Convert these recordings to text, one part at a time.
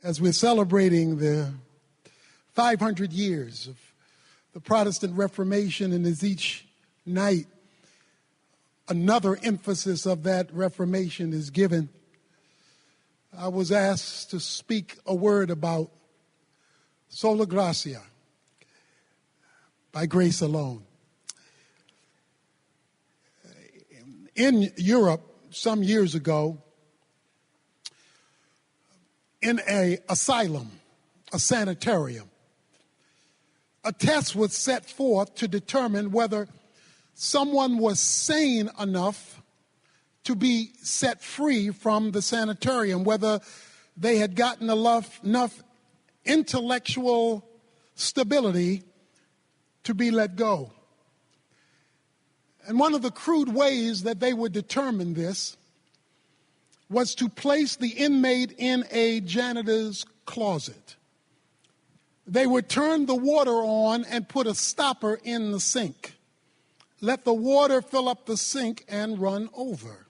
as we're celebrating the 500 years of the Protestant Reformation, and as each night another emphasis of that Reformation is given, I was asked to speak a word about sola gratia, by grace alone. In Europe, some years ago, in an asylum, a sanitarium, a test was set forth to determine whether someone was sane enough to be set free from the sanitarium, whether they had gotten enough intellectual stability to be let go. And one of the crude ways that they would determine this was to place the inmate in a janitor's closet. They would turn the water on and put a stopper in the sink. Let the water fill up the sink and run over.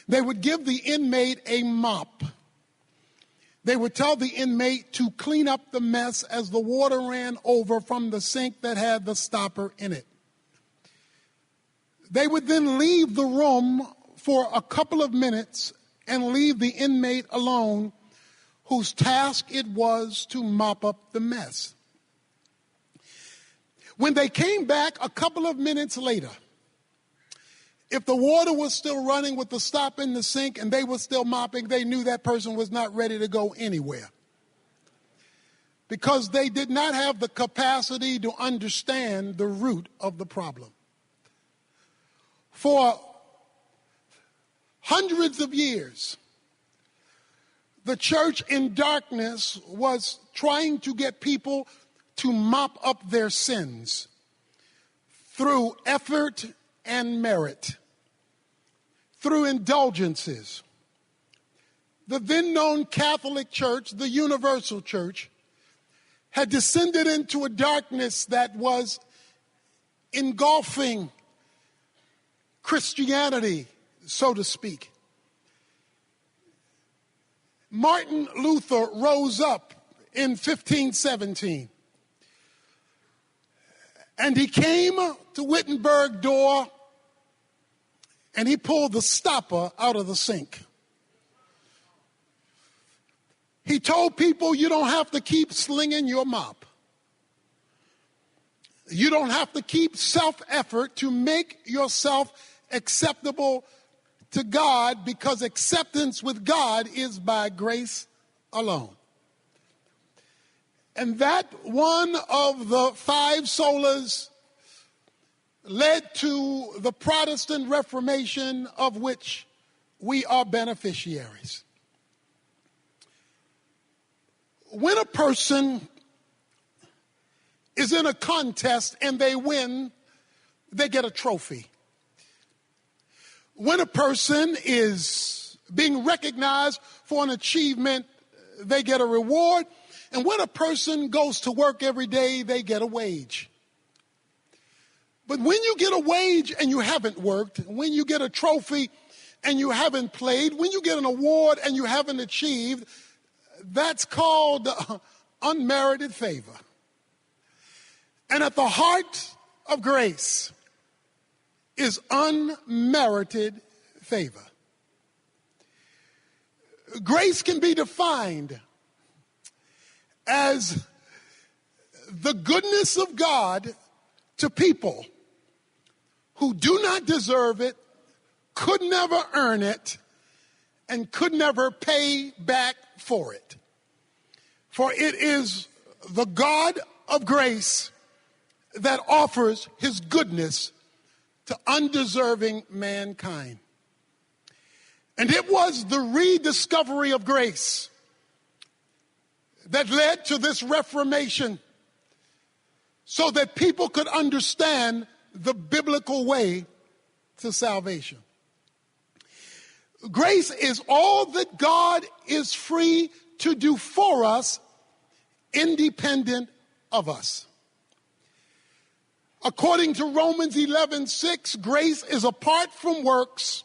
They would give the inmate a mop. They would tell the inmate to clean up the mess as the water ran over from the sink that had the stopper in it. They would then leave the room for a couple of minutes and leave the inmate alone, whose task it was to mop up the mess. When they came back a couple of minutes later, if the water was still running with the stop in the sink and they were still mopping, they knew that person was not ready to go anywhere, because they did not have the capacity to understand the root of the problem. For hundreds of years, the church in darkness was trying to get people to mop up their sins through effort and merit, through indulgences. The then known Catholic Church, the Universal Church, had descended into a darkness that was engulfing Christianity, so to speak. Martin Luther rose up in 1517, and he came to Wittenberg door and he pulled the stopper out of the sink. He told people, you don't have to keep slinging your mop. You don't have to keep self-effort to make yourself acceptable to God, because acceptance with God is by grace alone. And that one of the five solas led to the Protestant Reformation, of which we are beneficiaries. When a person is in a contest and they win, they get a trophy. When a person is being recognized for an achievement, they get a reward. And when a person goes to work every day, they get a wage. But when you get a wage and you haven't worked, when you get a trophy and you haven't played, when you get an award and you haven't achieved, that's called unmerited favor. And at the heart of grace is unmerited favor. Grace can be defined as the goodness of God to people who do not deserve it, could never earn it, and could never pay back for it. For it is the God of grace that offers his goodness to undeserving mankind. And it was the rediscovery of grace that led to this Reformation, so that people could understand the biblical way to salvation. Grace is all that God is free to do for us, independent of us. According to Romans 11:6, grace is apart from works,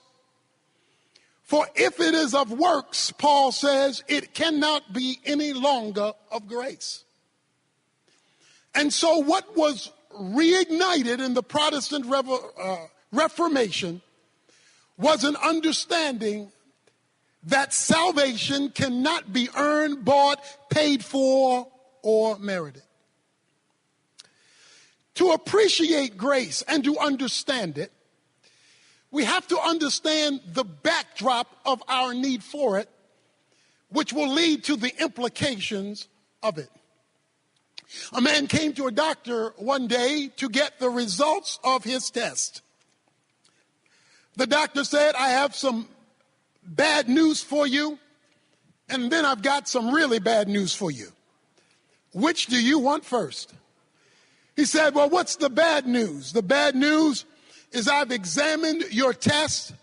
For if it is of works, Paul says, it cannot be any longer of grace. And so what was reignited in the Protestant Reformation was an understanding that salvation cannot be earned, bought, paid for, or merited. To appreciate grace and to understand it, we have to understand the backdrop of our need for it, which will lead to the implications of it. A man came to a doctor one day to get the results of his test. The doctor said, I have some bad news for you, and then I've got some really bad news for you. Which do you want first? He said, well, what's the bad news? The bad news is I've examined your test,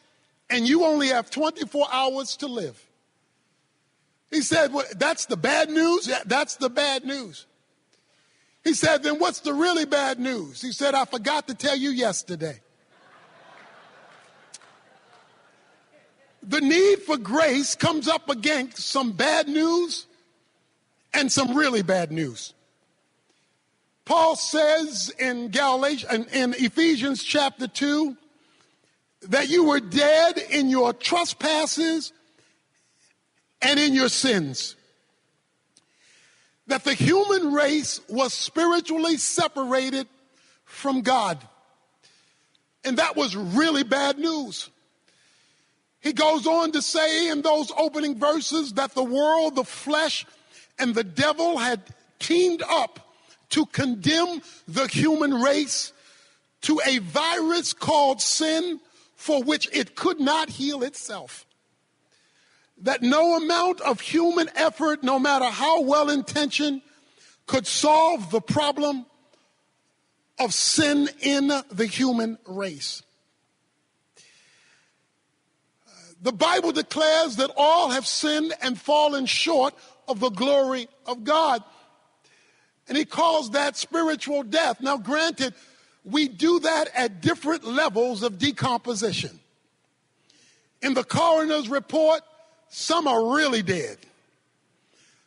and you only have 24 hours to live. He said, well, that's the bad news? Yeah, that's the bad news. He said, then what's the really bad news? He said, I forgot to tell you yesterday. The need for grace comes up against some bad news and some really bad news. Paul says in Ephesians chapter 2 that you were dead in your trespasses and in your sins. That the human race was spiritually separated from God. And that was really bad news. He goes on to say in those opening verses that the world, the flesh, and the devil had teamed up to condemn the human race to a virus called sin for which it could not heal itself. That no amount of human effort, no matter how well-intentioned, could solve the problem of sin in the human race. The Bible declares that all have sinned and fallen short of the glory of God. And he calls that spiritual death. Now, granted, we do that at different levels of decomposition. In the coroner's report, some are really dead.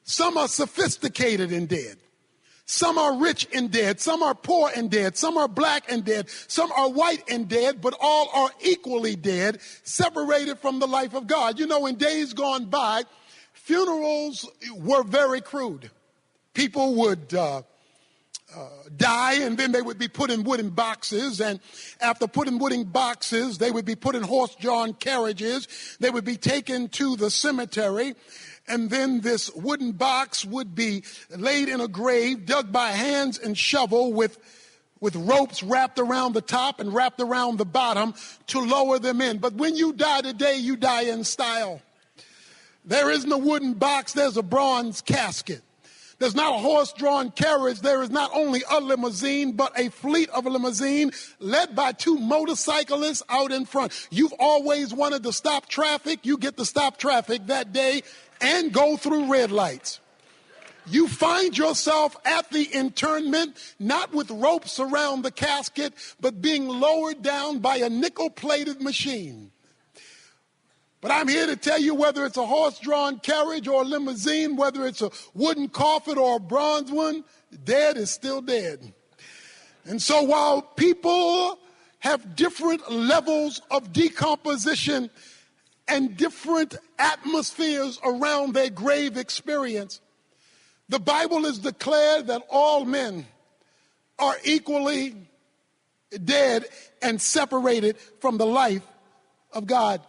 Some are sophisticated and dead. Some are rich and dead. Some are poor and dead. Some are black and dead. Some are white and dead, but all are equally dead, separated from the life of God. You know, in days gone by, funerals were very crude. People would die, and then they would be put in wooden boxes, and after put in wooden boxes, they would be put in horse-drawn carriages. They would be taken to the cemetery, and then this wooden box would be laid in a grave, dug by hands and shovel with ropes wrapped around the top and wrapped around the bottom to lower them in. But when you die today, you die in style. There isn't a wooden box, there's a bronze casket. There's not a horse-drawn carriage. There is not only a limousine, but a fleet of a limousine led by two motorcyclists out in front. You've always wanted to stop traffic. You get to stop traffic that day and go through red lights. You find yourself at the interment, not with ropes around the casket, but being lowered down by a nickel-plated machine. But I'm here to tell you, whether it's a horse-drawn carriage or a limousine, whether it's a wooden coffin or a bronze one, dead is still dead. And so while people have different levels of decomposition and different atmospheres around their grave experience, the Bible has declared that all men are equally dead and separated from the life of God.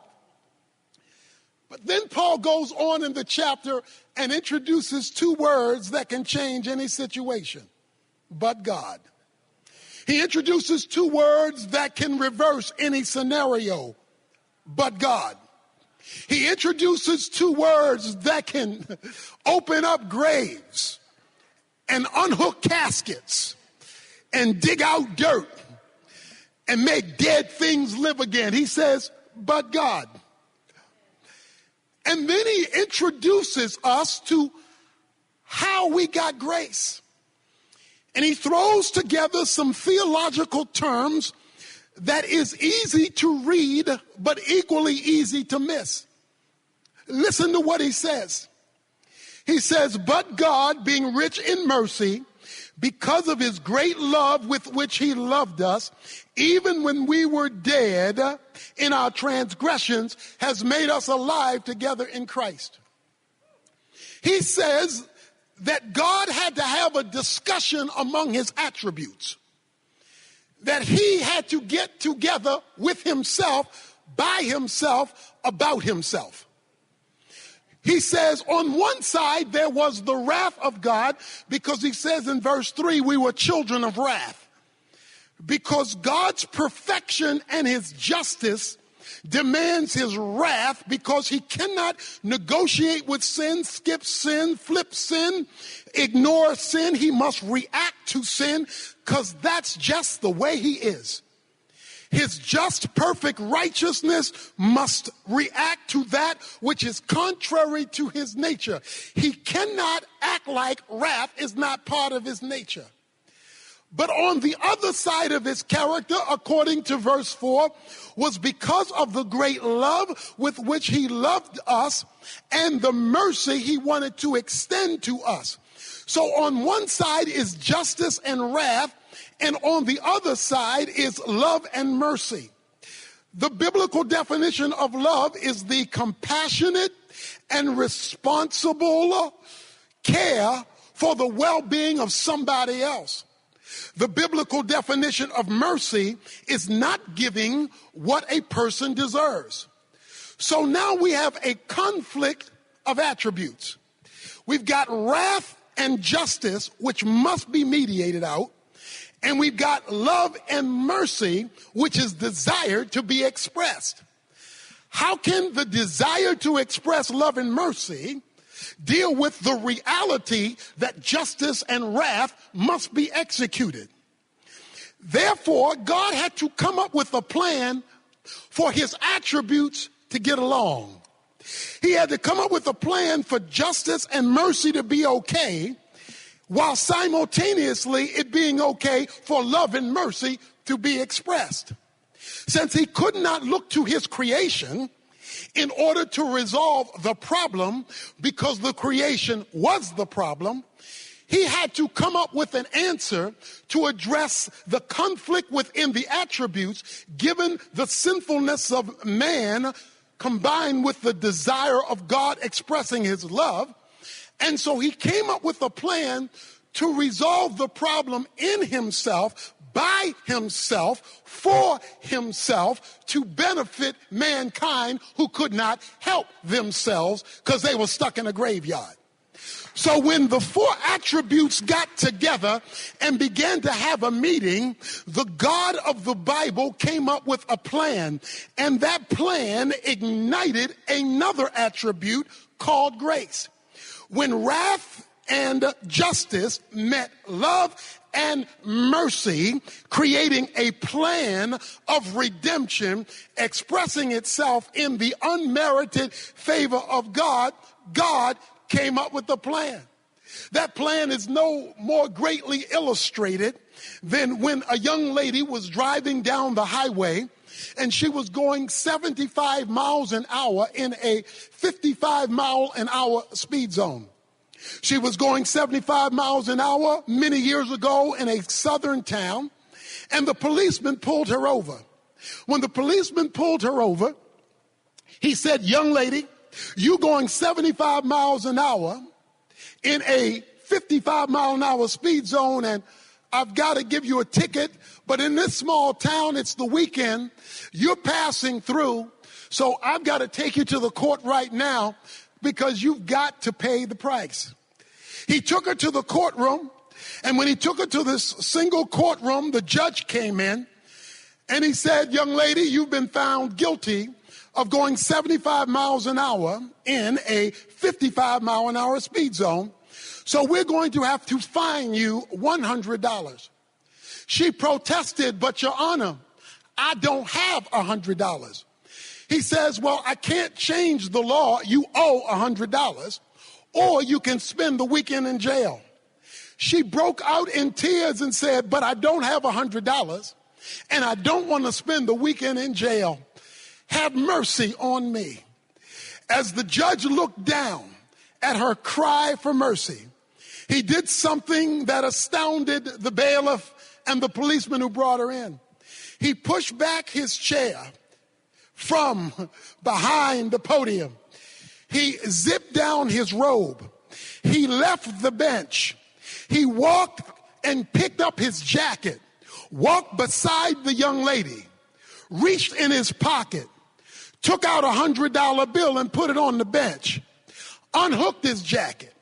But then Paul goes on in the chapter and introduces two words that can change any situation. But God. He introduces two words that can reverse any scenario. But God. He introduces two words that can open up graves and unhook caskets and dig out dirt and make dead things live again. He says, but God. And then he introduces us to how we got grace. And he throws together some theological terms that is easy to read, but equally easy to miss. Listen to what he says. He says, but God, being rich in mercy, because of his great love with which he loved us, even when we were dead in our transgressions, has made us alive together in Christ. He says that God had to have a discussion among his attributes, that he had to get together with himself, by himself, about himself. He says on one side there was the wrath of God, because he says in verse 3, we were children of wrath. Because God's perfection and his justice demands his wrath, because he cannot negotiate with sin, skip sin, flip sin, ignore sin. He must react to sin, because that's just the way he is. His just, perfect righteousness must react to that which is contrary to his nature. He cannot act like wrath is not part of his nature. But on the other side of his character, according to verse 4, was because of the great love with which he loved us and the mercy he wanted to extend to us. So on one side is justice and wrath, and on the other side is love and mercy. The biblical definition of love is the compassionate and responsible care for the well-being of somebody else. The biblical definition of mercy is not giving what a person deserves. So now we have a conflict of attributes. We've got wrath and justice, which must be mediated out. And we've got love and mercy, which is desired to be expressed. How can the desire to express love and mercy deal with the reality that justice and wrath must be executed? Therefore, God had to come up with a plan for his attributes to get along. He had to come up with a plan for justice and mercy to be okay, while simultaneously it being okay for love and mercy to be expressed. Since he could not look to his creation in order to resolve the problem, because the creation was the problem, he had to come up with an answer to address the conflict within the attributes, given the sinfulness of man combined with the desire of God expressing his love. And so he came up with a plan to resolve the problem in himself, by himself, for himself, to benefit mankind who could not help themselves because they were stuck in a graveyard. So when the four attributes got together and began to have a meeting, the God of the Bible came up with a plan, and that plan ignited another attribute called grace. When wrath and justice met love and mercy, creating a plan of redemption, expressing itself in the unmerited favor of God, God came up with a plan. That plan is no more greatly illustrated than when a young lady was driving down the highway and she was going 75 miles an hour in a 55 mile an hour speed zone. She was going 75 miles an hour many years ago in a southern town, and the policeman pulled her over. When the policeman pulled her over, he said, "Young lady, you going 75 miles an hour in a 55 mile an hour speed zone, and I've got to give you a ticket, but in this small town, it's the weekend, you're passing through, so I've got to take you to the court right now because you've got to pay the price." He took her to the courtroom, and when he took her to this single courtroom, the judge came in, and he said, "Young lady, you've been found guilty of going 75 miles an hour in a 55 mile an hour speed zone, so we're going to have to fine you $100. She protested, "But Your Honor, I don't have $100. He says, "Well, I can't change the law. You owe $100, or you can spend the weekend in jail." She broke out in tears and said, "But I don't have $100, and I don't want to spend the weekend in jail. Have mercy on me." As the judge looked down at her cry for mercy, he did something that astounded the bailiff and the policeman who brought her in. He pushed back his chair from behind the podium. He zipped down his robe. He left the bench. He walked and picked up his jacket, walked beside the young lady, reached in his pocket, took out a $100 bill and put it on the bench, unhooked his jacket,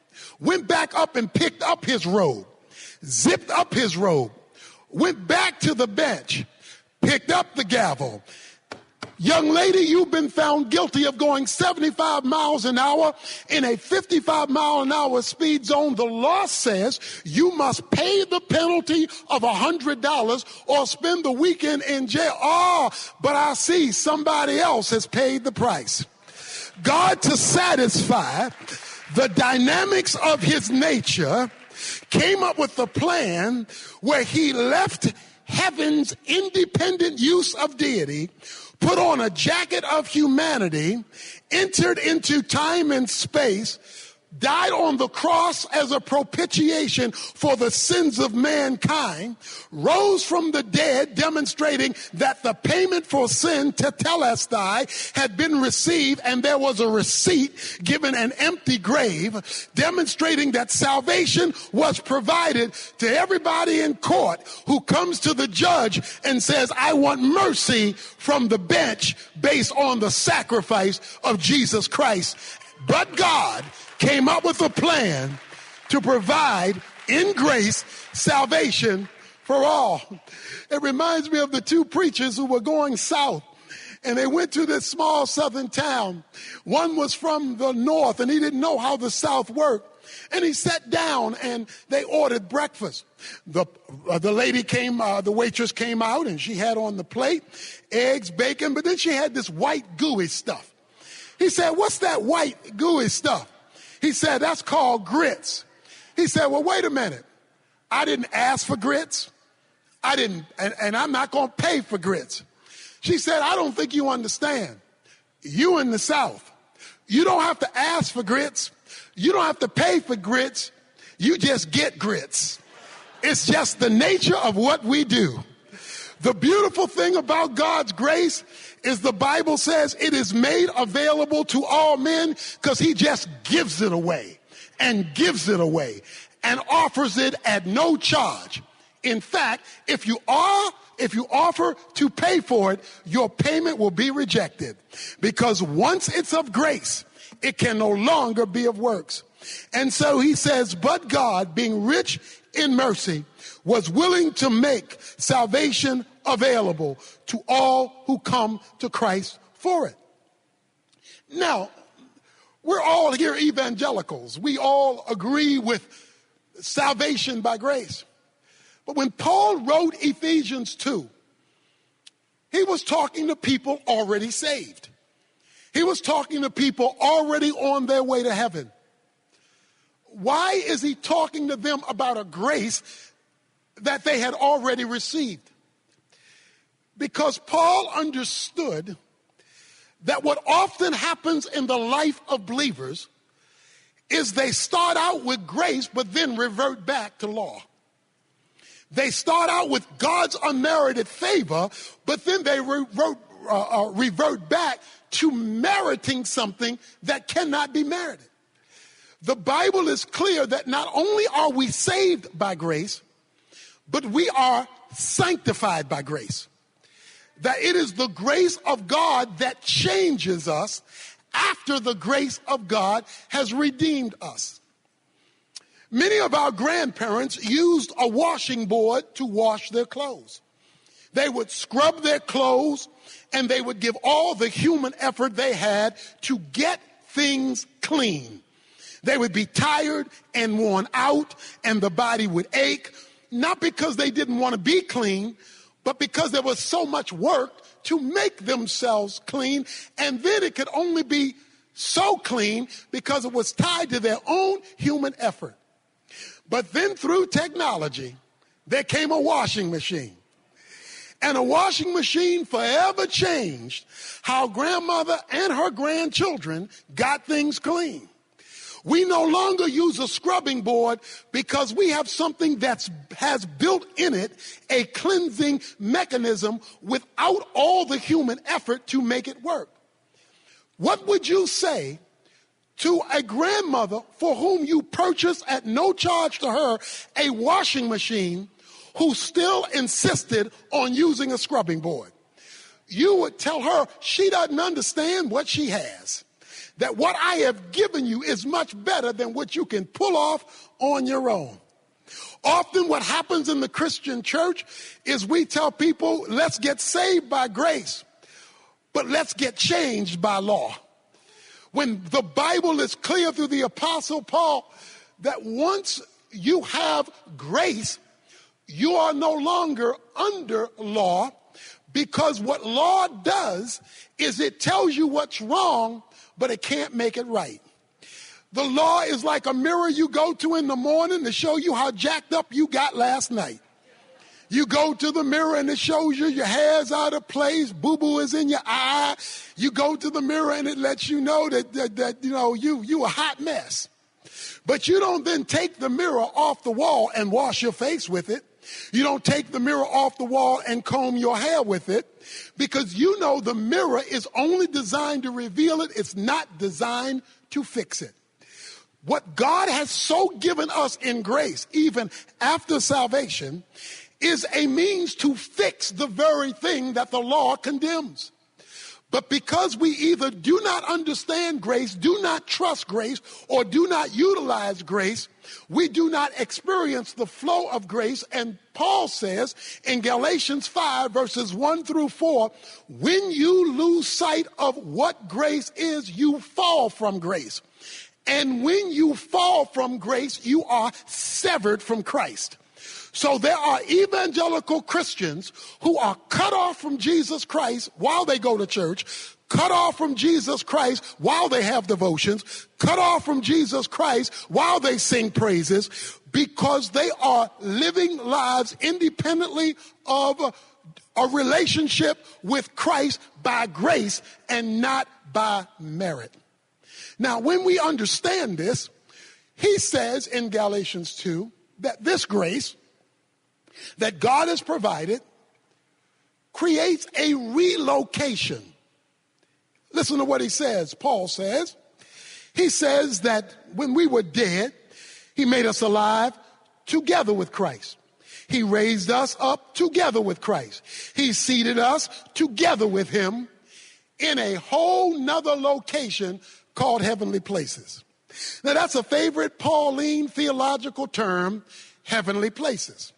went back up and picked up his robe, zipped up his robe, went back to the bench, picked up the gavel. Young lady, you've been found guilty of going 75 miles an hour in a 55 mile an hour speed zone. The law says you must pay the penalty of $100 or spend the weekend in jail. Oh, but I see somebody else has paid the price. God, to satisfy the dynamics of his nature, came up with a plan where he left heaven's independent use of deity, put on a jacket of humanity, entered into time and space, died on the cross as a propitiation for the sins of mankind, rose from the dead, demonstrating that the payment for sin, tetelestai, had been received, and there was a receipt given an empty grave, demonstrating that salvation was provided to everybody in court who comes to the judge and says, I want mercy from the bench based on the sacrifice of Jesus Christ. But God came up with a plan to provide in grace salvation for all. It reminds me of the two preachers who were going south, and they went to this small southern town. One was from the north, and he didn't know how the South worked. And he sat down and they ordered breakfast. The lady came, the waitress came out, and she had on the plate eggs, bacon, but then she had this white gooey stuff. He said, what's that white gooey stuff? He said, that's called grits. He said, well, wait a minute. I didn't ask for grits. And I'm not going to pay for grits. She said, I don't think you understand. You in the South, you don't have to ask for grits. You don't have to pay for grits. You just get grits. It's just the nature of what we do. The beautiful thing about God's grace is the Bible says it is made available to all men because he just gives it away and gives it away and offers it at no charge. In fact, if you offer to pay for it, your payment will be rejected, because once it's of grace, it can no longer be of works. And so he says, but God, being rich in mercy, was willing to make salvation available to all who come to Christ for it. Now, we're all here evangelicals. We all agree with salvation by grace. But when Paul wrote Ephesians 2, he was talking to people already saved. He was talking to people already on their way to heaven. Why is he talking to them about a grace that they had already received? Because Paul understood that what often happens in the life of believers is they start out with grace but then revert back to law. They start out with God's unmerited favor, but then they revert back to meriting something that cannot be merited. The Bible is clear that not only are we saved by grace, but we are sanctified by grace. That it is the grace of God that changes us after the grace of God has redeemed us. Many of our grandparents used a washing board to wash their clothes. They would scrub their clothes, and they would give all the human effort they had to get things clean. They would be tired and worn out, and the body would ache, not because they didn't want to be clean, but because there was so much work to make themselves clean, and then it could only be so clean because it was tied to their own human effort. But then through technology, there came a washing machine. And a washing machine forever changed how grandmother and her grandchildren got things clean. We no longer use a scrubbing board because we have something that has built in it a cleansing mechanism without all the human effort to make it work. What would you say to a grandmother for whom you purchased at no charge to her a washing machine who still insisted on using a scrubbing board? You would tell her she doesn't understand what she has. That what I have given you is much better than what you can pull off on your own. Often what happens in the Christian church is we tell people, let's get saved by grace, but let's get changed by law. When the Bible is clear through the Apostle Paul that once you have grace, you are no longer under law, because what law does is it tells you what's wrong, but it can't make it right. The law is like a mirror you go to in the morning to show you how jacked up you got last night. You go to the mirror and it shows you your hair's out of place, boo-boo is in your eye. You go to the mirror and it lets you know that you a hot mess. But you don't then take the mirror off the wall and wash your face with it. You don't take the mirror off the wall and comb your hair with it, because you know the mirror is only designed to reveal it. It's not designed to fix it. What God has so given us in grace, even after salvation, is a means to fix the very thing that the law condemns. But because we either do not understand grace, do not trust grace, or do not utilize grace, we do not experience the flow of grace. And Paul says in Galatians 5, verses 1 through 4, when you lose sight of what grace is, you fall from grace. And when you fall from grace, you are severed from Christ. So there are evangelical Christians who are cut off from Jesus Christ while they go to church, cut off from Jesus Christ while they have devotions, cut off from Jesus Christ while they sing praises, because they are living lives independently of a relationship with Christ by grace and not by merit. Now, when we understand this, he says in Galatians 2 that this grace that God has provided creates a relocation. Listen to what he says. Paul says, he says that when we were dead, he made us alive together with Christ. He raised us up together with Christ. He seated us together with him in a whole nother location called heavenly places. Now that's a favorite Pauline theological term, heavenly places.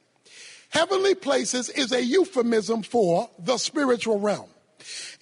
Heavenly places is a euphemism for the spiritual realm.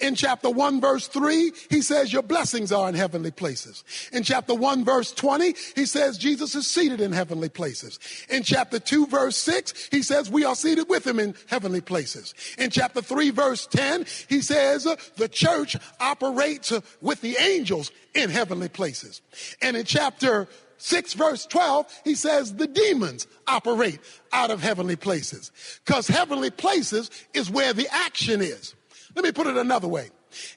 In chapter 1, verse 3, he says your blessings are in heavenly places. In chapter 1, verse 20, he says Jesus is seated in heavenly places. In chapter 2, verse 6, he says we are seated with him in heavenly places. In chapter 3, verse 10, he says the church operates with the angels in heavenly places. And in chapter 6, verse 12, he says the demons operate out of heavenly places, because heavenly places is where the action is. Let me put it another way.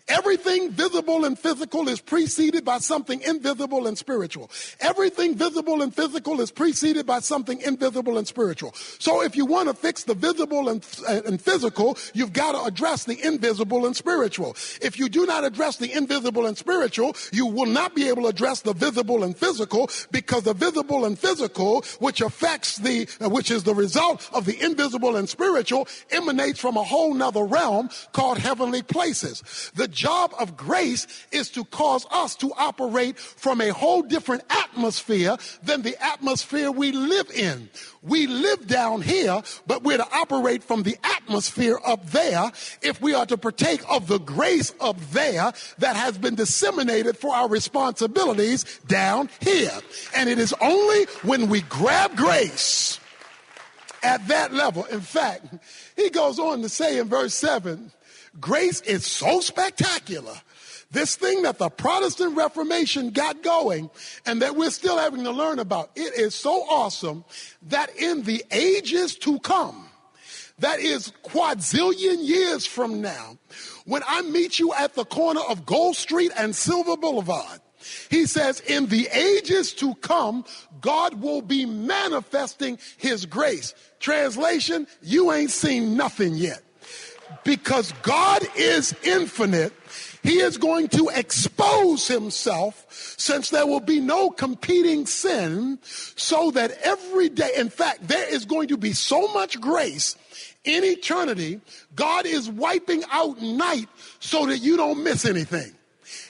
Everything visible and physical is preceded by something invisible and spiritual. Everything visible and physical is preceded by something invisible and spiritual. So if you want to fix the visible and physical, you've got to address the invisible and spiritual. If you do not address the invisible and spiritual, you will not be able to address the visible and physical, because the visible and physical, which is the result of the invisible and spiritual, emanates from a whole nother realm called heavenly places. The job of grace is to cause us to operate from a whole different atmosphere than the atmosphere we live in. We live down here, but we're to operate from the atmosphere up there if we are to partake of the grace up there that has been disseminated for our responsibilities down here. And it is only when we grab grace at that level. In fact, he goes on to say in verse 7, grace is so spectacular, this thing that the Protestant Reformation got going and that we're still having to learn about, it is so awesome that in the ages to come, that is quadrillion years from now, when I meet you at the corner of Gold Street and Silver Boulevard, he says, in the ages to come, God will be manifesting his grace. Translation, you ain't seen nothing yet. Because God is infinite, he is going to expose himself, since there will be no competing sin, so that every day, in fact, there is going to be so much grace in eternity, God is wiping out night so that you don't miss anything.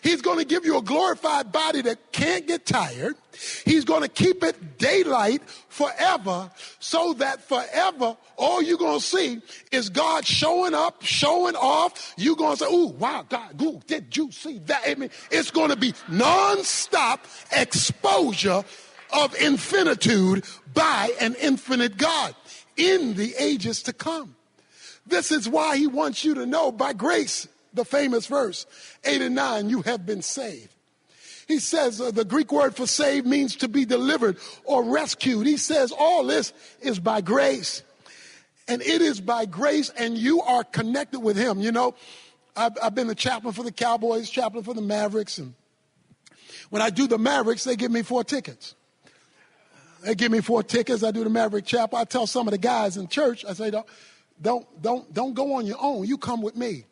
He's going to give you a glorified body that can't get tired. He's going to keep it daylight forever, so that forever all you're going to see is God showing up, showing off. You're going to say, ooh, wow, God, ooh, did you see that? I mean, it's going to be nonstop exposure of infinitude by an infinite God in the ages to come. This is why he wants you to know, by grace, the famous verse 8 and 9, you have been saved. He says the Greek word for saved means to be delivered or rescued. He says all this is by grace. And it is by grace, and you are connected with him. You know, I've been a chaplain for the Cowboys, chaplain for the Mavericks. And when I do the Mavericks, they give me 4 tickets. They give me 4 tickets. I do the Maverick Chapel. I tell some of the guys in church, I say, don't go on your own. You come with me.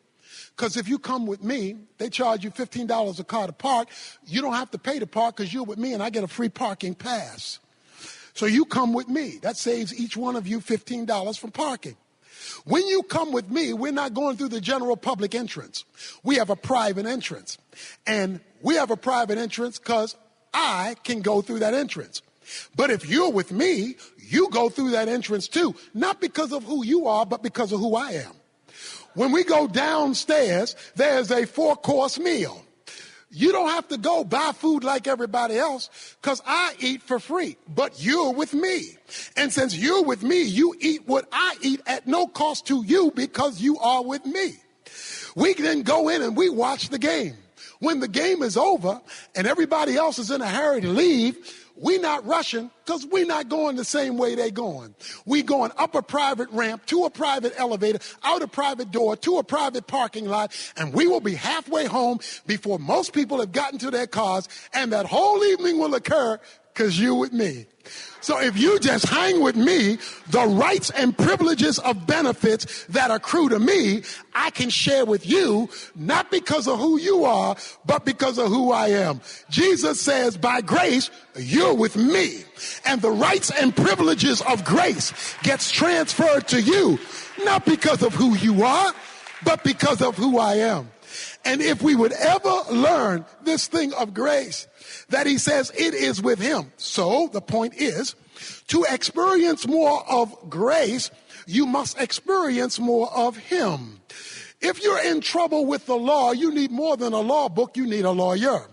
Because if you come with me, they charge you $15 a car to park. You don't have to pay to park because you're with me and I get a free parking pass. So you come with me. That saves each one of you $15 from parking. When you come with me, we're not going through the general public entrance. We have a private entrance. And we have a private entrance because I can go through that entrance. But if you're with me, you go through that entrance too. Not because of who you are, but because of who I am. When we go downstairs, there's a 4-course meal. You don't have to go buy food like everybody else because I eat for free, but you're with me. And since you're with me, you eat what I eat at no cost to you because you are with me. We then go in and we watch the game. When the game is over and everybody else is in a hurry to leave, we're not rushing because we're not going the same way they're going. We're going up a private ramp, to a private elevator, out a private door, to a private parking lot, and we will be halfway home before most people have gotten to their cars, and that whole evening will occur because you're with me. So if you just hang with me, the rights and privileges of benefits that accrue to me, I can share with you, not because of who you are, but because of who I am. Jesus says, by grace, you're with me. And the rights and privileges of grace gets transferred to you, not because of who you are, but because of who I am. And if we would ever learn this thing of grace, that he says it is with him. So the point is, to experience more of grace, you must experience more of him. If you're in trouble with the law, you need more than a law book, you need a lawyer.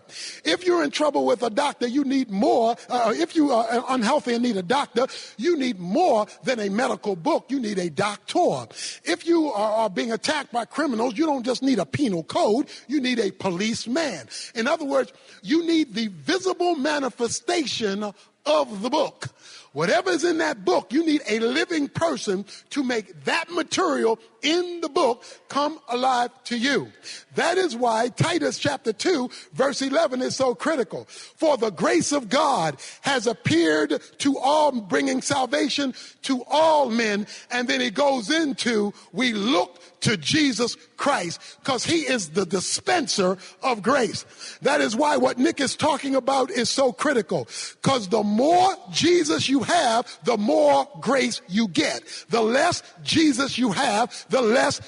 If you're in trouble with a doctor, you need more. If you are unhealthy and need a doctor, you need more than a medical book, you need a doctor. If you are being attacked by criminals, you don't just need a penal code, you need a policeman. In other words, you need the visible manifestation of the book. Whatever's in that book, you need a living person to make that material in the book come alive to you. That is why Titus chapter 2, verse 11 is so critical. For the grace of God has appeared to all, bringing salvation to all men. And then he goes into, we look to Jesus Christ because he is the dispenser of grace. That is why what Nick is talking about is so critical, because the more Jesus you have, the more grace you get. The less Jesus you have, the less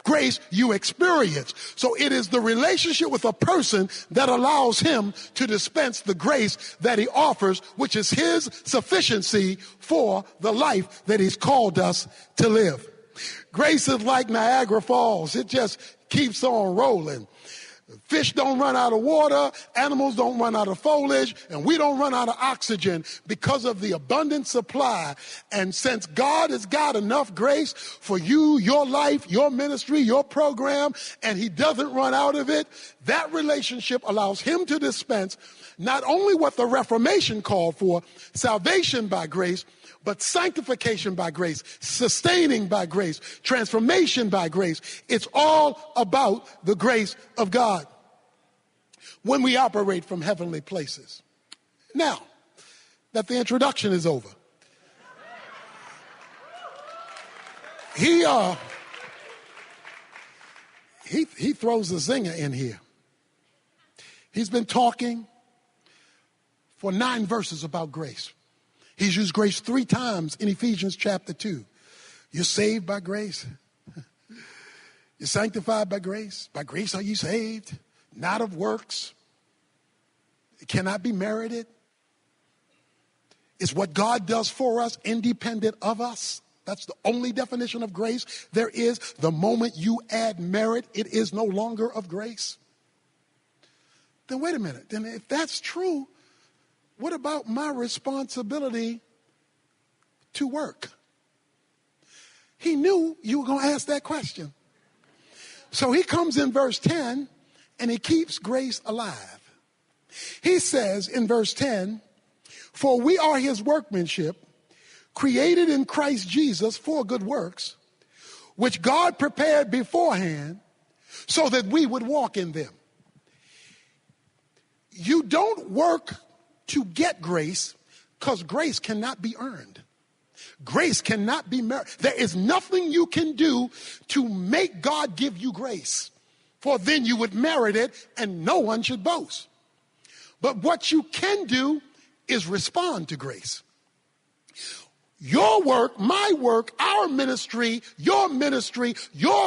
grace you experience. So it is the relationship with a person that allows him to dispense the grace that he offers, which is his sufficiency for the life that he's called us to live. Grace is like Niagara Falls. It just keeps on rolling. Fish don't run out of water, animals don't run out of foliage, and we don't run out of oxygen because of the abundant supply. And since God has got enough grace for you, your life, your ministry, your program, and he doesn't run out of it, that relationship allows him to dispense not only what the Reformation called for, salvation by grace, but sanctification by grace, sustaining by grace, transformation by grace. It's all about the grace of God when we operate from heavenly places. Now that the introduction is over, he throws a zinger in here. He's been talking for 9 verses about grace. He's used grace 3 times in Ephesians chapter 2. You're saved by grace. You're sanctified by grace. By grace are you saved, not of works. It cannot be merited. It's what God does for us, independent of us. That's the only definition of grace there is. The moment you add merit, it is no longer of grace. Then wait a minute. Then if that's true, what about my responsibility to work? He knew you were going to ask that question. So he comes in verse 10 and he keeps grace alive. He says in verse 10, for we are his workmanship, created in Christ Jesus for good works, which God prepared beforehand so that we would walk in them. You don't work to get grace, because grace cannot be earned. Grace cannot be merited. There is nothing you can do to make God give you grace, for then you would merit it and no one should boast. But what you can do is respond to grace. Your work, my work, our ministry, your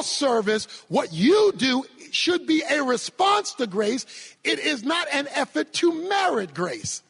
service, what you do should be a response to grace. It is not an effort to merit grace.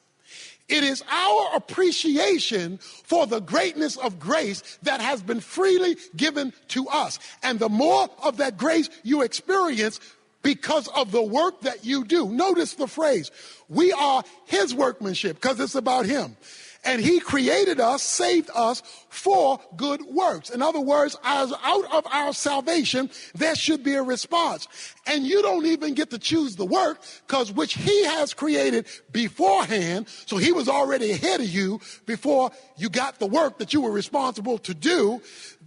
It is our appreciation for the greatness of grace that has been freely given to us. And the more of that grace you experience because of the work that you do. Notice the phrase, we are his workmanship, because it's about him. And he created us, saved us for good works. In other words, as out of our salvation, there should be a response. And you don't even get to choose the work, because which he has created beforehand. So he was already ahead of you before you got the work that you were responsible to do,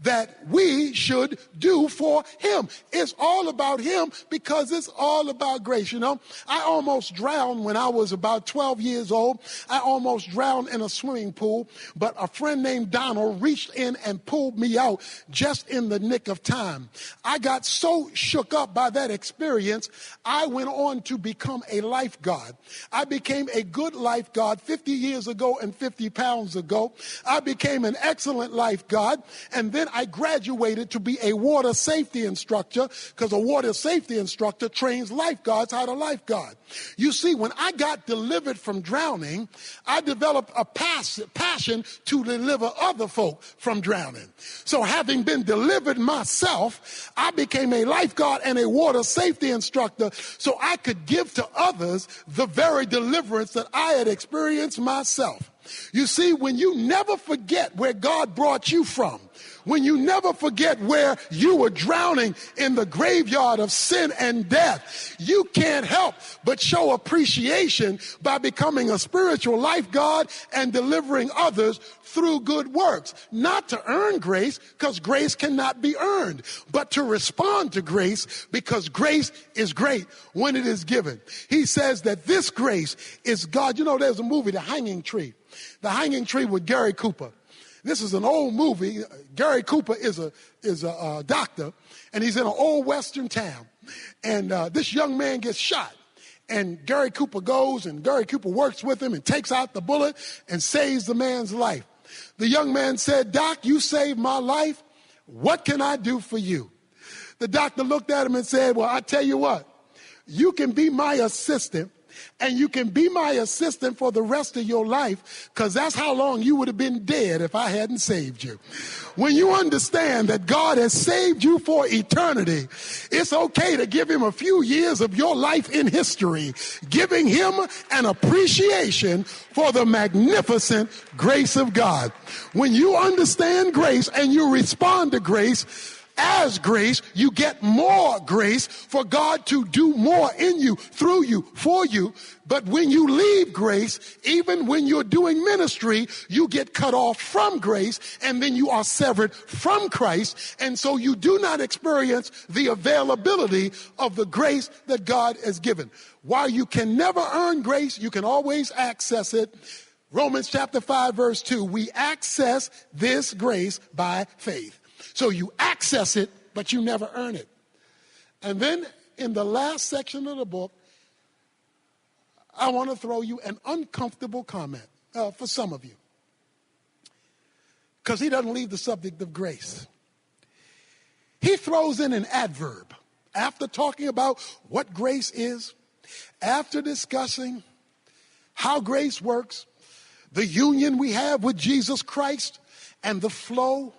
that we should do for him. It's all about him, because it's all about grace. You know, I almost drowned when I was about 12 years old. I almost drowned in a swimming pool, but a friend named Donald reached in and pulled me out just in the nick of time. I got so shook up by that experience, I went on to become a lifeguard. I became a good lifeguard 50 years ago and 50 pounds ago. I became an excellent lifeguard, and then I graduated to be a water safety instructor, because a water safety instructor trains lifeguards how to lifeguard. You see, when I got delivered from drowning, I developed a passion to deliver other folk from drowning. So having been delivered myself, I became a lifeguard and a water safety instructor so I could give to others the very deliverance that I had experienced myself. You see, when you never forget where God brought you from, when you never forget where you were drowning in the graveyard of sin and death, you can't help but show appreciation by becoming a spiritual lifeguard and delivering others through good works. Not to earn grace, because grace cannot be earned, but to respond to grace, because grace is great when it is given. He says that this grace is God. You know, there's a movie, The Hanging Tree. The Hanging Tree with Gary Cooper. This is an old movie. Gary Cooper is a doctor, and he's in an old western town. And this young man gets shot. And Gary Cooper goes, and Gary Cooper works with him and takes out the bullet and saves the man's life. The young man said, "Doc, you saved my life. What can I do for you?" The doctor looked at him and said, "Well, I tell you what, you can be my assistant. And you can be my assistant for the rest of your life, because that's how long you would have been dead if I hadn't saved you." when you understand that God has saved you for eternity, it's okay to give him a few years of your life in history, giving him an appreciation for the magnificent grace of God. When you understand grace and you respond to grace, as grace, you get more grace for God to do more in you, through you, for you. But when you leave grace, even when you're doing ministry, you get cut off from grace, and then you are severed from Christ. And so you do not experience the availability of the grace that God has given. While you can never earn grace, you can always access it. Romans chapter 5, verse 2, we access this grace by faith. So you access it, but you never earn it. And then in the last section of the book, I want to throw you an uncomfortable comment for some of you, because he doesn't leave the subject of grace. He throws in an adverb after talking about what grace is, after discussing how grace works, the union we have with Jesus Christ, and the flow.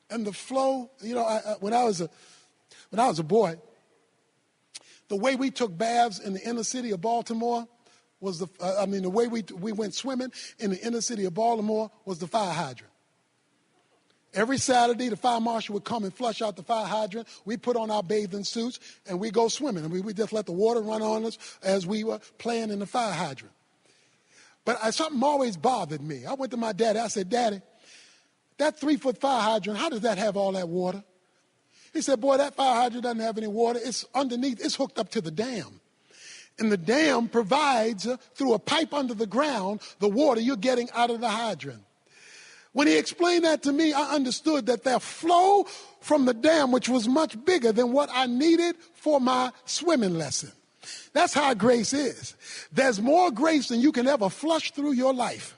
You know, when I was a boy, the way we took baths in the inner city of Baltimore was the way we went swimming in the inner city of Baltimore was the fire hydrant. Every Saturday, the fire marshal would come and flush out the fire hydrant. We put on our bathing suits and we go swimming. And we just let the water run on us as we were playing in the fire hydrant. But something always bothered me. I went to my daddy. I said, Daddy, that 3-foot fire hydrant, how does that have all that water? He said, boy, that fire hydrant doesn't have any water. It's underneath. It's hooked up to the dam. And the dam provides, through a pipe under the ground, the water you're getting out of the hydrant. When he explained that to me, I understood that their flow from the dam, which was much bigger than what I needed for my swimming lesson. That's how grace is. There's more grace than you can ever flush through your life.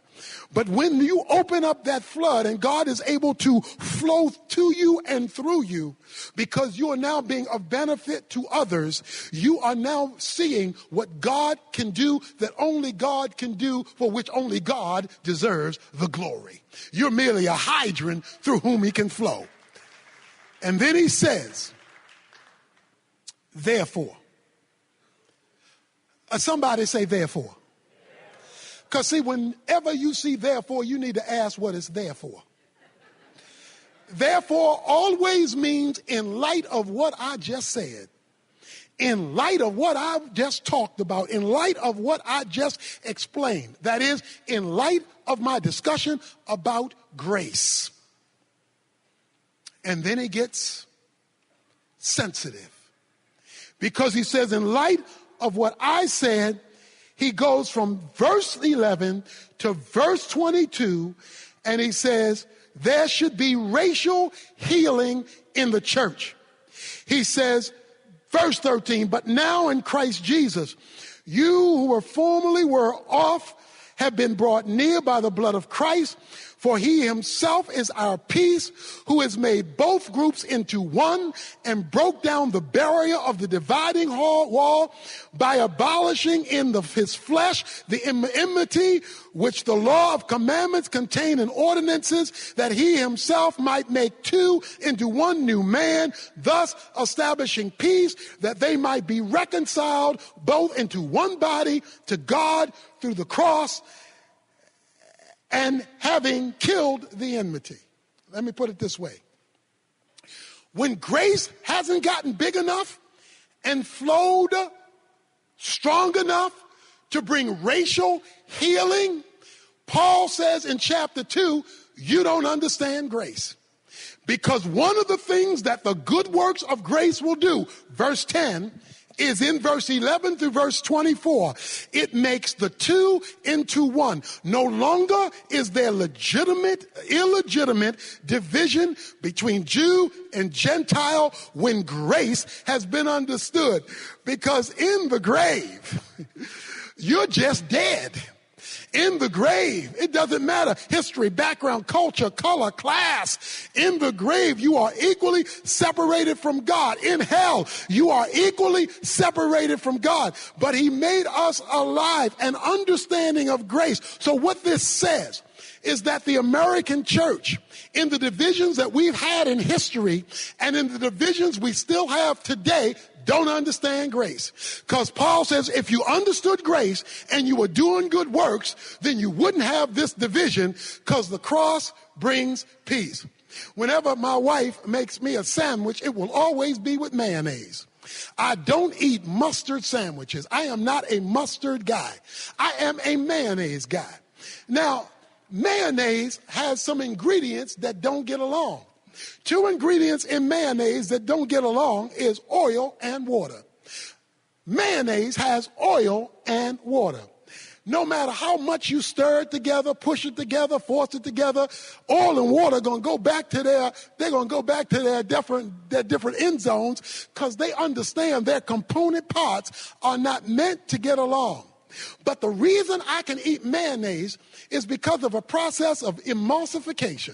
But when you open up that flood and God is able to flow to you and through you, because you are now being of benefit to others, you are now seeing what God can do that only God can do, for which only God deserves the glory. You're merely a hydrant through whom he can flow. And then he says, therefore. Somebody say therefore. Because see, whenever you see therefore, you need to ask what it's there for. Therefore always means in light of what I just said, in light of what I've just talked about, in light of what I just explained. That is, in light of my discussion about grace. And then he gets sensitive. Because he says, in light of what I said, he goes from verse 11 to verse 22, and he says, there should be racial healing in the church. He says, verse 13, but now in Christ Jesus, you who were formerly off have been brought near by the blood of Christ. For he himself is our peace, who has made both groups into one and broke down the barrier of the dividing wall by abolishing in his flesh the enmity which the law of commandments contained in ordinances, that he himself might make two into one new man, thus establishing peace, that they might be reconciled both into one body to God through the cross, and having killed the enmity. Let me put it this way. When grace hasn't gotten big enough and flowed strong enough to bring racial healing, Paul says in chapter 2, you don't understand grace. Because one of the things that the good works of grace will do, verse 10, is in verse 11 through verse 24. It makes the two into one. No longer is there illegitimate division between Jew and Gentile when grace has been understood. Because in the grave, you're just dead. In the grave, it doesn't matter history, background, culture, color, class. In the grave, you are equally separated from God. In hell, you are equally separated from God. But he made us alive, an understanding of grace. So what this says is that the American church, in the divisions that we've had in history and in the divisions we still have today, don't understand grace. Because Paul says if you understood grace and you were doing good works, then you wouldn't have this division, because the cross brings peace. Whenever my wife makes me a sandwich, it will always be with mayonnaise. I don't eat mustard sandwiches. I am not a mustard guy. I am a mayonnaise guy. Now, mayonnaise has some ingredients that don't get along. 2 ingredients in mayonnaise that don't get along is oil and water. Mayonnaise has oil and water. No matter how much you stir it together, push it together, force it together, oil and water are going to go back to their different end zones, because they understand their component parts are not meant to get along. But the reason I can eat mayonnaise is because of a process of emulsification.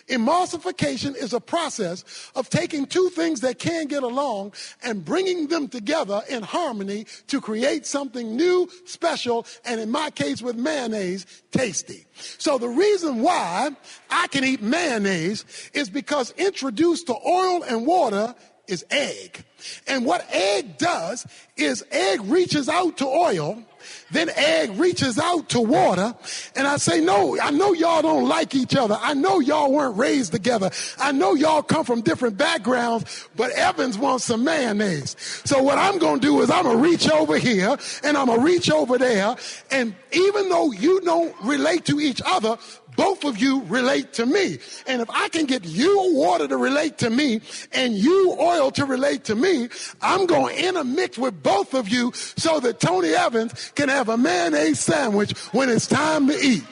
Emulsification is a process of taking 2 things that can get along and bringing them together in harmony to create something new, special, and in my case with mayonnaise, tasty. So the reason why I can eat mayonnaise is because introduced to oil and water is egg. And what egg does is egg reaches out to oil, then egg reaches out to water, and I say, no, I know y'all don't like each other. I know y'all weren't raised together. I know y'all come from different backgrounds, but Evans wants some mayonnaise. So what I'm going to do is I'm going to reach over here, and I'm going to reach over there, and even though you don't relate to each other, both of you relate to me. And if I can get you water to relate to me and you oil to relate to me, I'm going to intermix with both of you so that Tony Evans can have a mayonnaise sandwich when it's time to eat.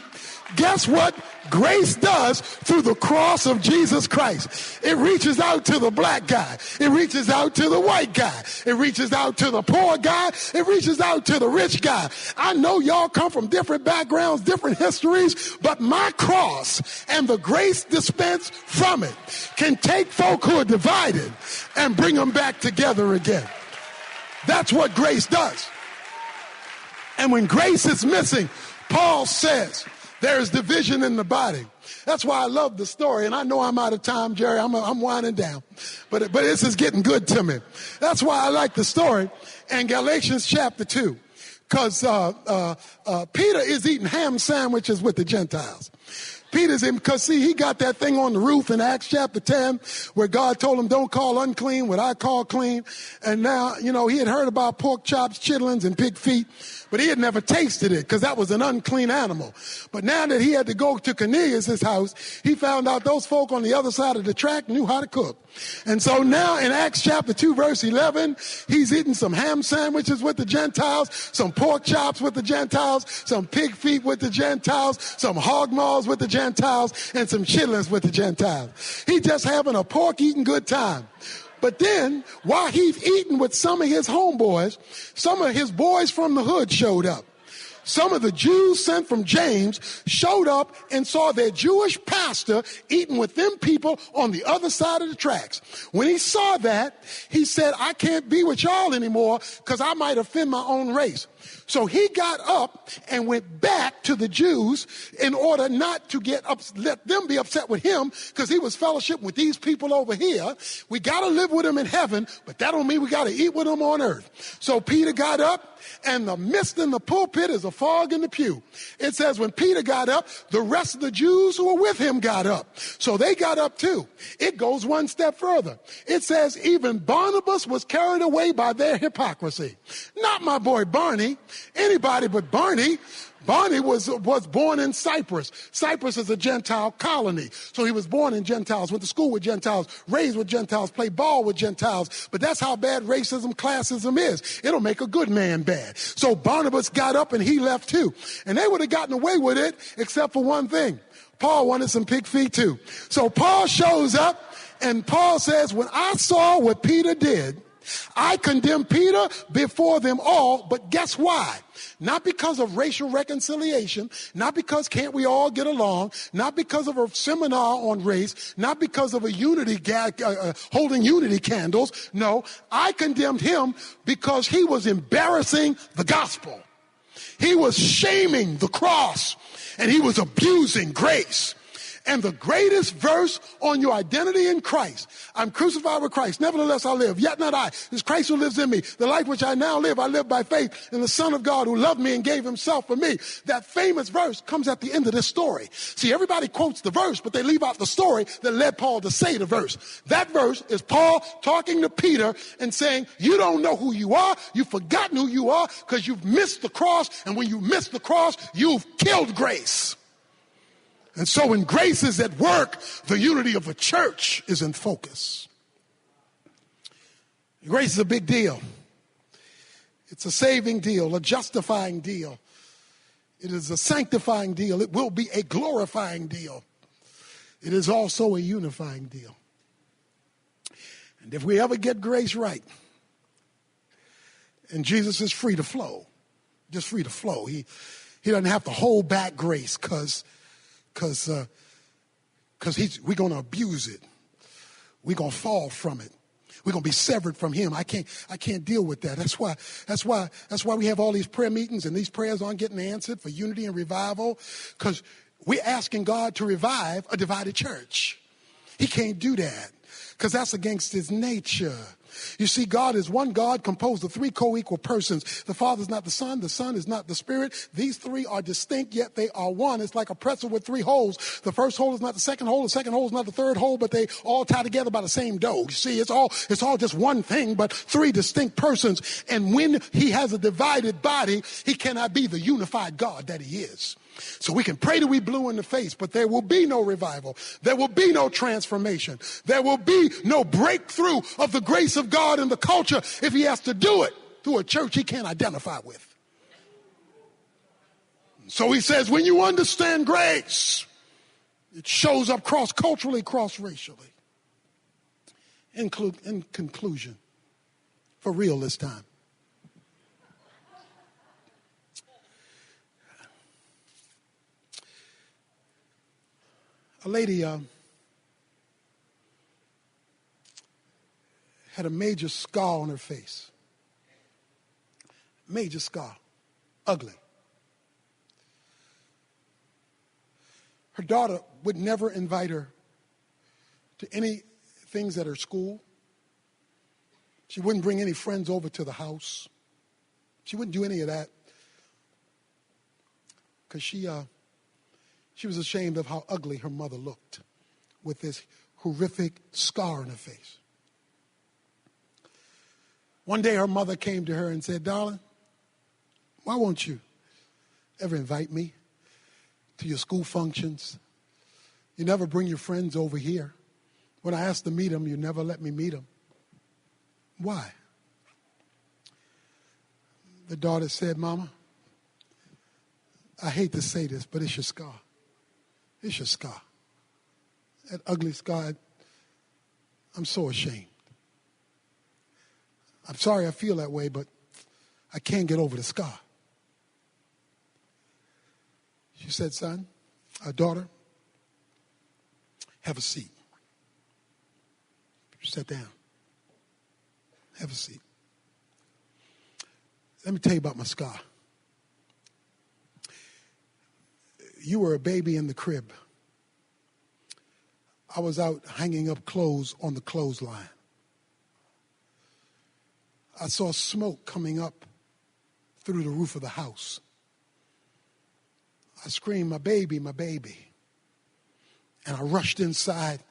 Guess what grace does through the cross of Jesus Christ? It reaches out to the black guy. It reaches out to the white guy. It reaches out to the poor guy. It reaches out to the rich guy. I know y'all come from different backgrounds, different histories, but my cross and the grace dispensed from it can take folk who are divided and bring them back together again. That's what grace does. And when grace is missing, Paul says, there is division in the body. That's why I love the story. And I know I'm out of time, Jerry. I'm winding down. But this is getting good to me. That's why I like the story in Galatians chapter 2. Because Peter is eating ham sandwiches with the Gentiles. Peter's in, because see, he got that thing on the roof in Acts chapter 10 where God told him, don't call unclean what I call clean. And now, he had heard about pork chops, chitlins, and pig feet, but he had never tasted it because that was an unclean animal. But now that he had to go to Cornelius' house, he found out those folk on the other side of the track knew how to cook. And so now in Acts chapter 2, verse 11, he's eating some ham sandwiches with the Gentiles, some pork chops with the Gentiles, some pig feet with the Gentiles, some hog maws with the Gentiles, and some chitlins with the Gentiles. He's just having a pork-eating good time. But then, while he's eating with some of his homeboys, some of his boys from the hood showed up. Some of the Jews sent from James showed up and saw their Jewish pastor eating with them people on the other side of the tracks. When he saw that, he said, I can't be with y'all anymore because I might offend my own race. So he got up and went back to the Jews in order not to let them be upset with him, because he was fellowship with these people over here. We got to live with them in heaven, but that don't mean we got to eat with them on earth. So Peter got up, and the mist in the pulpit is a fog in the pew. It says when Peter got up, the rest of the Jews who were with him got up. So they got up too. It goes one step further. It says even Barnabas was carried away by their hypocrisy. Not my boy Barney. Anybody but Barney. Barney was born in Cyprus. Cyprus is a Gentile colony. So he was born in Gentiles, went to school with Gentiles, raised with Gentiles, played ball with Gentiles. But that's how bad racism, classism is. It'll make a good man bad. So Barnabas got up and he left too. And they would have gotten away with it except for one thing. Paul wanted some pig feet too. So Paul shows up and Paul says, when I saw what Peter did, I condemned Peter before them all, but guess why? Not because of racial reconciliation, not because can't we all get along, not because of a seminar on race, not because of a unity holding unity candles. No, I condemned him because he was embarrassing the gospel. He was shaming the cross, and he was abusing grace. And the greatest verse on your identity in Christ, I'm crucified with Christ, nevertheless I live, yet not I, it's Christ who lives in me. The life which I now live, I live by faith in the Son of God who loved me and gave himself for me. That famous verse comes at the end of this story. See, everybody quotes the verse, but they leave out the story that led Paul to say the verse. That verse is Paul talking to Peter and saying, you don't know who you are, you've forgotten who you are because you've missed the cross, and when you miss the cross, you've killed grace. And so when grace is at work, the unity of a church is in focus. Grace is a big deal. It's a saving deal, a justifying deal. It is a sanctifying deal. It will be a glorifying deal. It is also a unifying deal. And if we ever get grace right, and Jesus is free to flow, just free to flow. He doesn't have to hold back grace because we're going to abuse it. We're going to fall from it. We're going to be severed from him. I can't deal with that. That's why we have all these prayer meetings, and these prayers aren't getting answered for unity and revival, because we're asking God to revive a divided church. He can't do that because that's against his nature. You see, God is one God composed of three co-equal persons. The Father is not the Son is not the Spirit. These three are distinct, yet they are one. It's like a pretzel with three holes. The first hole is not the second hole is not the third hole, but they all tie together by the same dough. You see, it's all just one thing, but three distinct persons. And when he has a divided body, he cannot be the unified God that he is. So we can pray till we blue in the face, but there will be no revival. There will be no transformation. There will be no breakthrough of the grace of God in the culture if he has to do it through a church he can't identify with. So he says, when you understand grace, it shows up cross-culturally, cross-racially. In conclusion, for real this time, a lady had a major scar on her face. Major scar. Ugly. Her daughter would never invite her to any things at her school. She wouldn't bring any friends over to the house. She wouldn't do any of that because she was ashamed of how ugly her mother looked with this horrific scar on her face. One day her mother came to her and said, darling, why won't you ever invite me to your school functions? You never bring your friends over here. When I ask to meet them, you never let me meet them. Why? The daughter said, Mama, I hate to say this, but it's your scar. It's your scar. That ugly scar. I'm so ashamed. I'm sorry I feel that way, but I can't get over the scar. She said, son, daughter, have a seat. Sit down. Have a seat. Let me tell you about my scar. You were a baby in the crib. I was out hanging up clothes on the clothesline. I saw smoke coming up through the roof of the house. I screamed, my baby, my baby. And I rushed inside,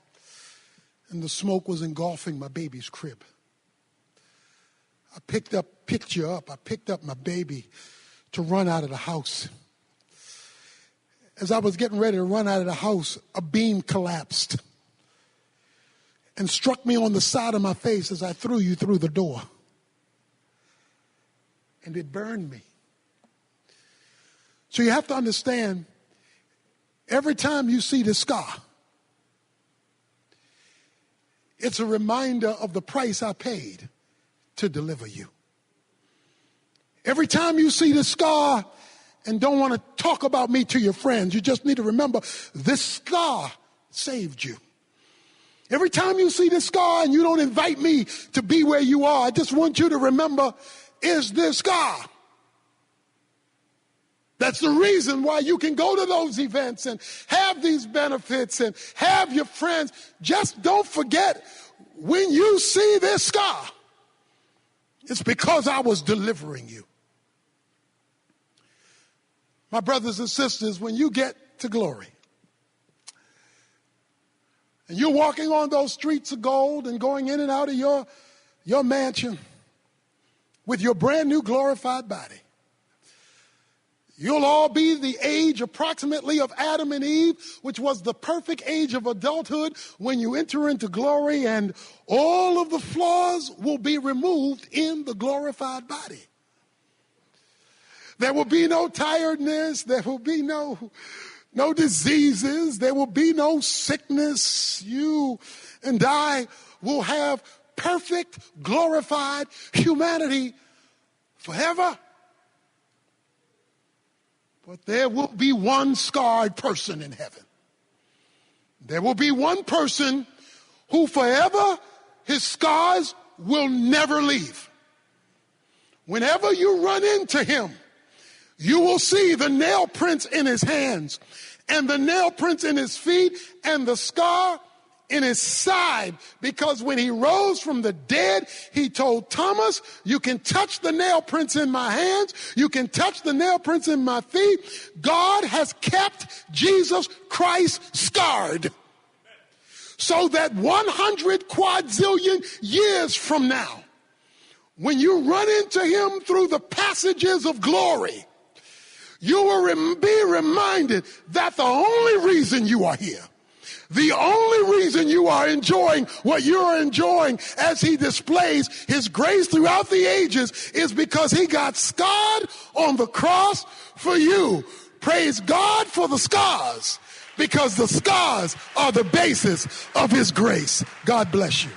and the smoke was engulfing my baby's crib. I picked up my baby to run out of the house. As I was getting ready to run out of the house, a beam collapsed and struck me on the side of my face as I threw you through the door. And it burned me. So you have to understand, every time you see this scar, it's a reminder of the price I paid to deliver you. Every time you see this scar and don't want to talk about me to your friends, you just need to remember this scar saved you. Every time you see this scar and you don't invite me to be where you are, I just want you to remember, is this scar That's the reason why you can go to those events and have these benefits and have your friends. Just don't forget, when you see this scar, it's because I was delivering you. My brothers and sisters, when you get to glory, and you're walking on those streets of gold and going in and out of your mansion with your brand new glorified body, you'll all be the age approximately of Adam and Eve, which was the perfect age of adulthood when you enter into glory, and all of the flaws will be removed in the glorified body. There will be no tiredness. There will be no diseases. There will be no sickness. You and I will have perfect, glorified humanity forever. But there will be one scarred person in heaven. There will be one person who forever his scars will never leave. Whenever you run into him, you will see the nail prints in his hands and the nail prints in his feet and the scar in his side, because when he rose from the dead, he told Thomas, you can touch the nail prints in my hands, you can touch the nail prints in my feet. God has kept Jesus Christ scarred so that 100 quadrillion years from now, when you run into him through the passages of glory, you will be reminded that the only reason you are here, the only reason you are enjoying what you're enjoying as he displays his grace throughout the ages, is because he got scarred on the cross for you. Praise God for the scars, because the scars are the basis of his grace. God bless you.